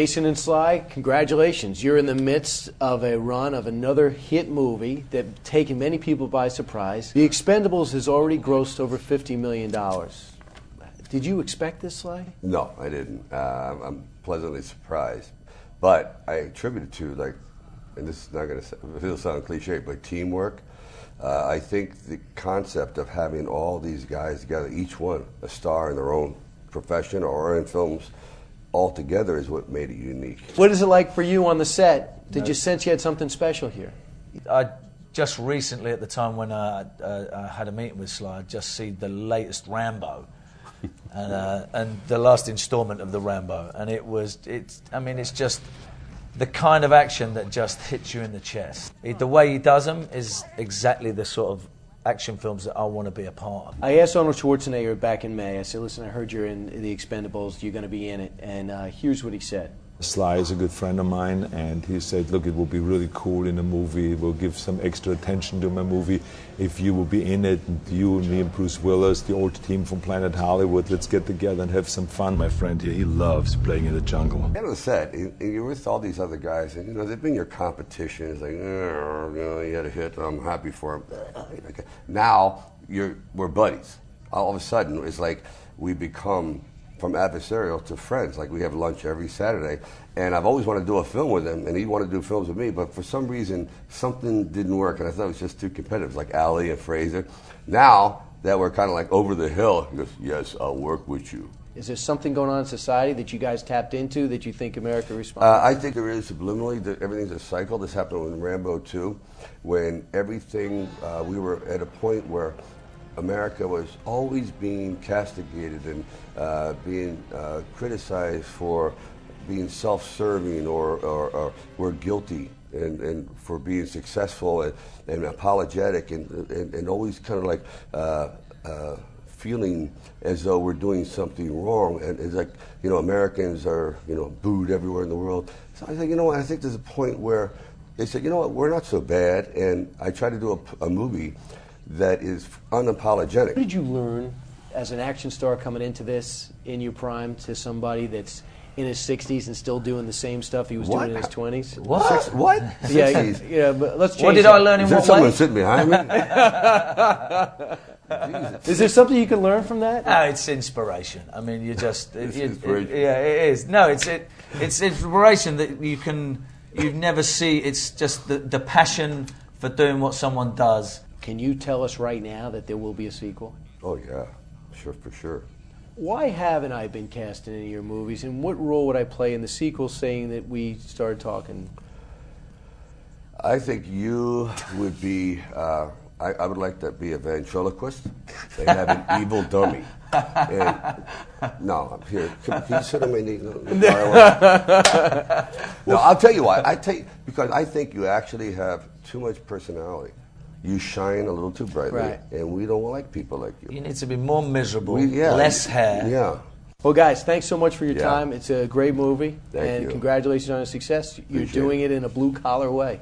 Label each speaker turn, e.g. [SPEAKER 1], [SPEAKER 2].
[SPEAKER 1] Jason and Sly, congratulations. You're in the midst of a run of another hit movie that taken many people by surprise. The Expendables has already grossed over $50 million. Did you expect this, Sly?
[SPEAKER 2] No, I didn't. I'm pleasantly surprised. But I attribute it to, like, and this is not going to sound cliche, but teamwork. I think the concept of having all these guys together, each one a star in their own profession or in films, all together is what made it unique.
[SPEAKER 1] What is it like for you on the set? Did you sense you had something special here?
[SPEAKER 3] I just recently, at the time when I had a meeting with Sly, I just see the latest Rambo, and the last installment of the Rambo, and it's just the kind of action that just hits you in the chest. The way he does them is exactly the sort of action films that I want to be a part of.
[SPEAKER 1] I asked Arnold Schwarzenegger back in May, I said, listen, I heard you're in the Expendables, you're going to be in it, and here's what he said.
[SPEAKER 4] Sly is a good friend of mine, and he said, look, it will be really cool in a movie, we'll give some extra attention to my movie if you will be in it, and you and me and Bruce Willis, the old team from Planet Hollywood, let's get together and have some fun. My friend here, he loves playing in the jungle.
[SPEAKER 2] And on the set, you're with all these other guys, and they've been your competition. It's like, you had a hit, I'm happy for him. Now, we're buddies. All of a sudden, it's like we become from adversarial to friends. Like, we have lunch every Saturday, and I've always wanted to do a film with him, and he wanted to do films with me, but for some reason, something didn't work, and I thought it was just too competitive, like Ali and Fraser. Now that we're kind of like over the hill, he goes, yes, I'll work with you.
[SPEAKER 1] Is there something going on in society that you guys tapped into that you think America responds to?
[SPEAKER 2] I think there is subliminally. Everything's a cycle. This happened in Rambo 2, when everything, we were at a point where America was always being castigated and being criticized for being self-serving or we're guilty and for being successful and apologetic and always kind of like feeling as though we're doing something wrong. And it's like, Americans are, booed everywhere in the world. So I think, I think there's a point where they said, we're not so bad. And I tried to do a movie that is unapologetic.
[SPEAKER 1] What did you learn as an action star coming into this in your prime to somebody that's in his 60s and still doing the same stuff he was doing in his 20s?
[SPEAKER 2] What? What?
[SPEAKER 1] Yeah, but let's change
[SPEAKER 3] What did I learn in
[SPEAKER 2] what way? Is there someone sitting behind me?
[SPEAKER 1] Is there something you can learn from that?
[SPEAKER 3] No, it's inspiration. I mean, you just...
[SPEAKER 2] It's
[SPEAKER 3] yeah, it is. No, it's inspiration that you'd never see. It's just the passion for doing what someone does.
[SPEAKER 1] Can you tell us right now that there will be a sequel?
[SPEAKER 2] Oh, yeah. Sure, for sure.
[SPEAKER 1] Why haven't I been cast in any of your movies, and what role would I play in the sequel, saying that we started talking?
[SPEAKER 2] I think you would be, I would like to be a ventriloquist. They have an evil dummy. And, no, here, can you sit on my knee? No, I'll tell you why. Because I think you actually have too much personality. You shine a little too brightly,
[SPEAKER 1] right,
[SPEAKER 2] and we don't like people like you.
[SPEAKER 3] You need to be more miserable, less hair.
[SPEAKER 2] Yeah.
[SPEAKER 1] Well, guys, thanks so much for your time. It's a great movie,
[SPEAKER 2] Thank you.
[SPEAKER 1] Congratulations on its success. You're doing it in a blue-collar way.